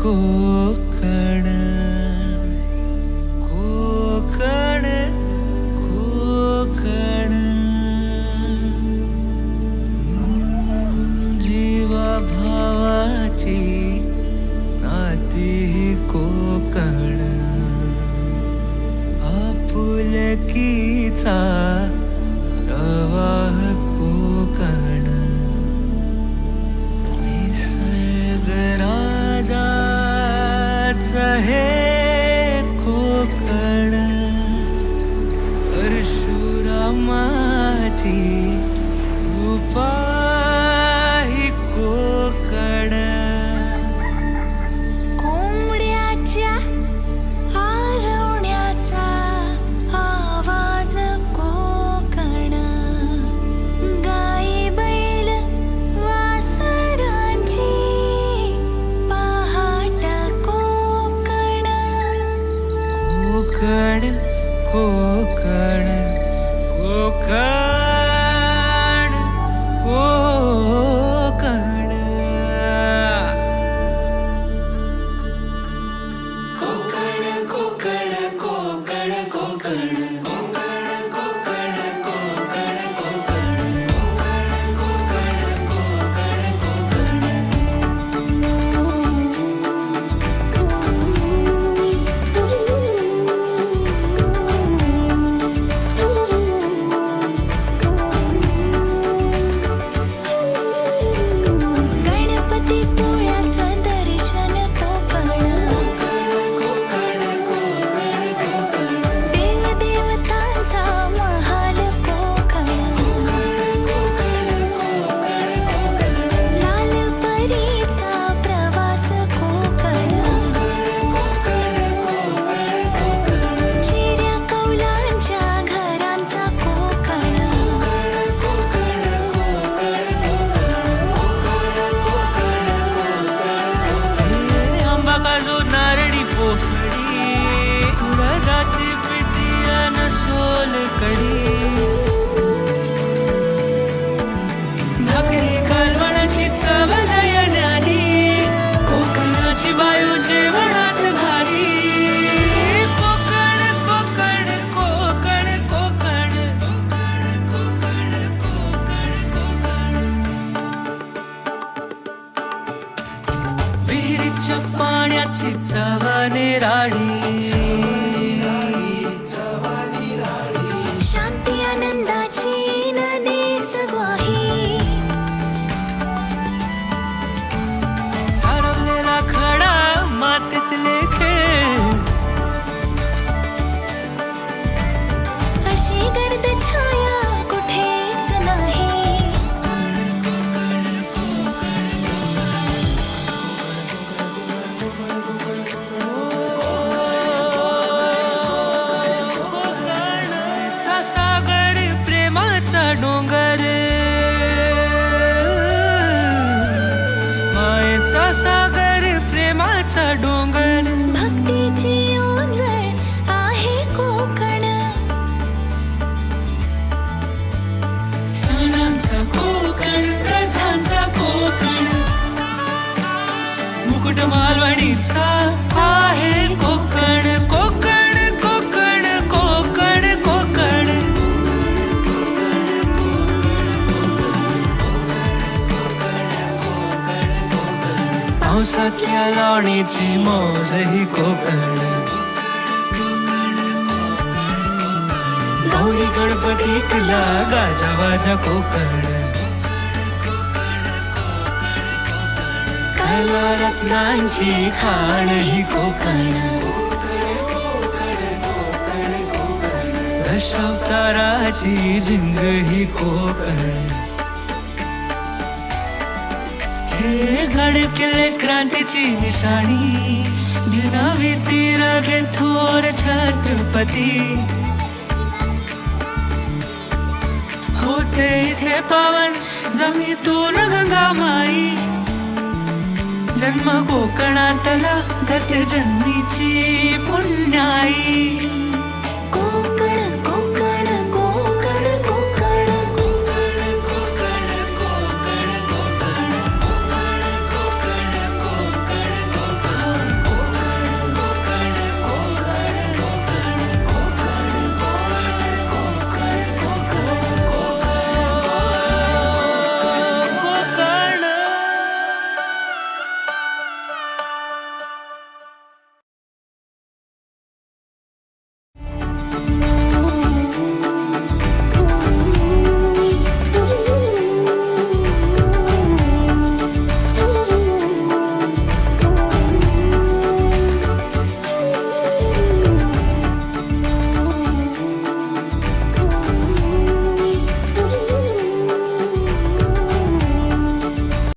कोकण कोकण कोकण जीवा भावाची नाती कोकण आपुलकीचा प्रवाह कोकण निसर्ग राजाचं हे कोकण परशुरामाची कृपा ही कोकण कोंबड्याच्या आरवण्याचा आवाज कोकण गाई बैल वासरांची पहाट कोकण कोकण कोकण कोकण कोकण कोकण कोकण कोकण कोकण कोकण कोकण गणपती पोळ्याचं दर्शन कोकण देवदेवतांचा महाल कोकण लाल परीचा प्रवास कोकण चिऱ्या कौलांच्या घरांचा कोकण आंबा काजू नारळी पोफळी उडदाची पिठी अन सोलकढी भाकरी कालवणाची चव लय न्यारी कोकणाची बायो जेवणात भारी कोकण कोकण कोकण कोकण कोकण कोकण कोकण विहिरीच्या पाण्याची चव निराळी शांती आनंदाची नदीच ग्वाही सारवलेला खडा मातीतले खेळ अशी गर्द छाया कुठेच नाही कोकणचा सागर प्रेमाचा डोंगर मायेचा सागर प्रेमाचा डोंगर भक्तीची ओंजळ आहे कोकण सणांचा कोकण प्रथांचा कोकण मुकुट मालवणीचा आहे कोकण कोकण कोकण कोकण कोकण पावसातल्या लावणीची मौज ही कोकण गौरी गणपतीतला गाजावाजा कोकण कला रत्नांची खाण ही कोकण दशावताराची झिंग ही कोकण हे गडकिल्ले क्रांतीची निशाणी गिरावी तीरगे थोर छत्रपती होते इथे पावन जमीतून गंगामाई जन्म कोकणातला गत जन्मीची पुण्याई